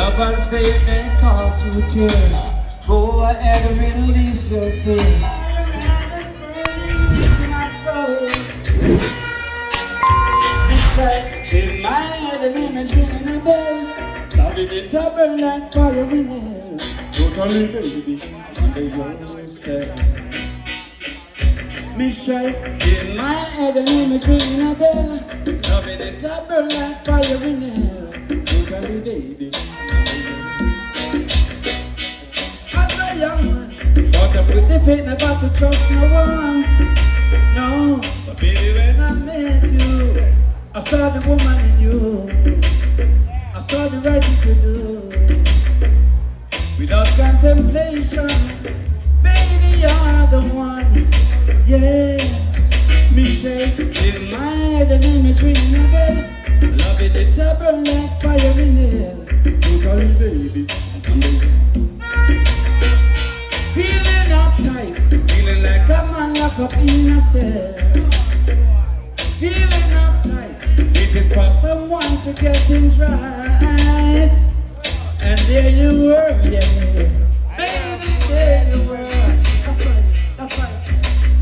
Lovers they may cause you tears. Go ahead and release your fears. My soul. In my head an image ringing a bell. Loving it double like fire in hell. Totally baby, under your spell. Michelle, in my head an image ringing a bell. Loving it double like fire in hell. Totally baby. As a young man, got up with the faith never to trust no one. No, but baby when I met you, I saw the woman in you. I saw the right thing to do. Without contemplation, baby, you're the one. Yeah, Michelle, in my head, the name is ringing a bell. Loving it to burn like fire in hell. Totally, baby. Feeling uptight, feeling like a man locked up in a cell. Feeling uptight, waiting for someone to get things right. And there you were, yeah. Baby, there you were. That's right, that's right.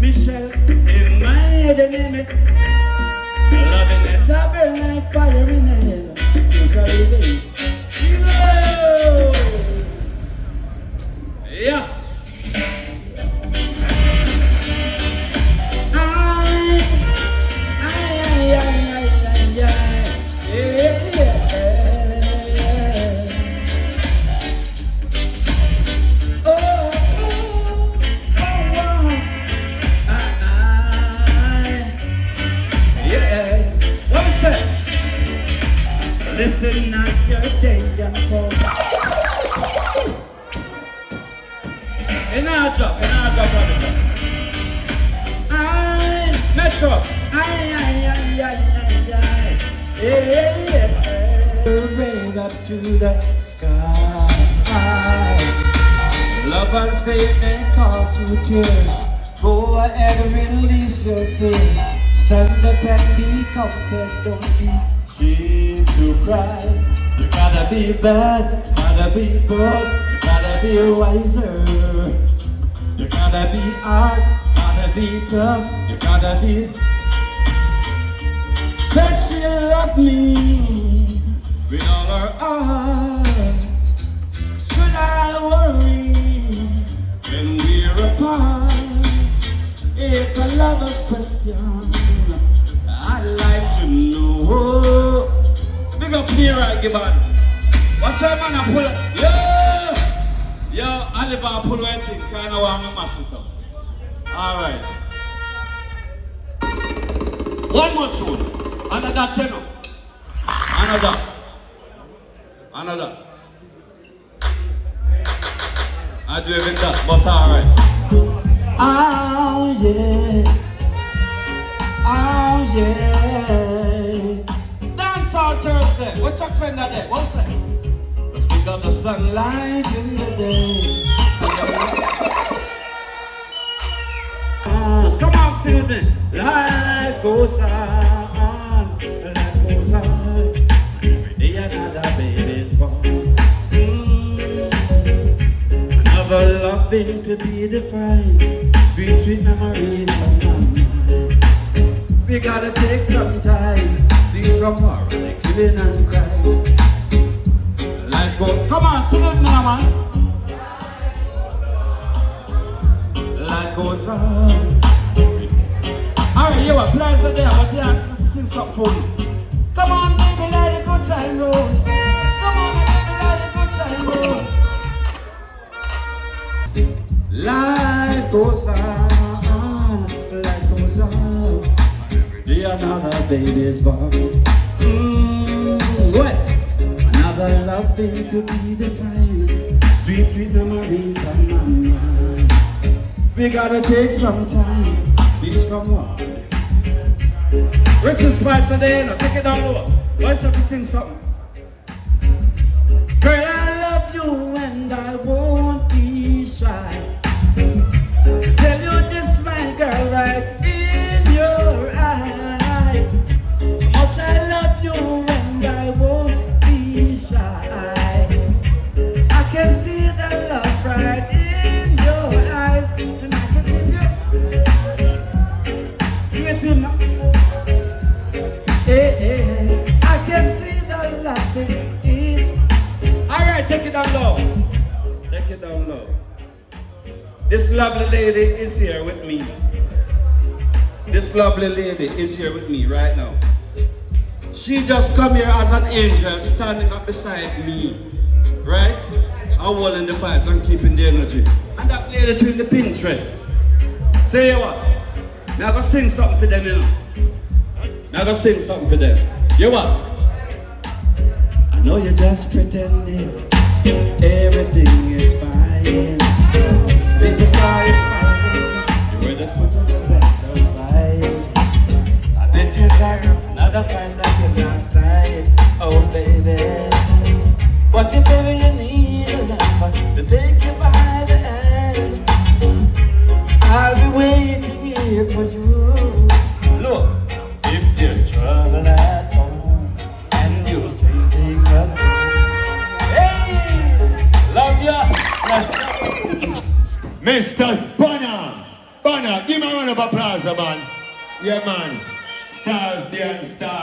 Michelle, in my head, the name is loving it to burn like fire in hell. Totally, baby. Yeah. Listen as your day unfolds. In our job, Metro. Rain up to the sky. Lovers they may cause you tears. Go ahead and release your fears. Stand up and be comforted, don't be ashamed to cry. You gotta be bad, gotta be good, gotta be wiser. You gotta be hard, gotta be tough, you gotta be. Said she loved me with all her heart. Should I worry when we're apart? It's a lover's question. I'd like to know. Big up here, right, Gibbon. What's your man a pull up? Yo, Oliver pull away thing, kind of want my sister. Alright. One more tune. Another tenor. Another. I do even that, but alright. Oh yeah. Oh yeah. Dance all Thursday. What's your friend that day? What's that? Let's pick up the sunlight in the day. Come on, sing with me. Life goes on. Life goes on. Every day another baby's born. Another loving to be defined. Sweet, sweet memories from my mind. We gotta take some time, cease from war and killing and crying. Life goes, come on, sing it now, man. Life goes on. Alright, you are plans are there, but you have to sing something for me. Come on, baby, let the good time roll. Come on, baby, let the good time roll. Life goes on. Another baby's born. What? Another loving to be defined. Sweet, sweet memories on my mind. We gotta take some time. Cease from war. Richard Spice today, now take it down low. Let's have to sing something. Girl, I love you and I won't be shy. Tell you this, my girl, right in your eyes. Much I love you and I won't be shy. lovely lady is here with me. This lovely lady is here with me right now. She just come here as an angel standing up beside me. Right? I'm holding the fight and keeping the energy. And that lady too in the pink dress. Say what? I'm gonna sing something for them, you know. I'm gonna sing something for them. You what? I know you're just pretending everything is fine. Think the sky is fine. You were just putting your best outside. I bet you got another find that you last night. Oh baby. But if ever you need a lover to take you by the hand, I'll be waiting here for you. Look, if there's trouble at home and you're thinking of me, hey, love ya. Mr. Spanner! Banner, give me a round of applause, man. Yeah, man. Stars beyond stars.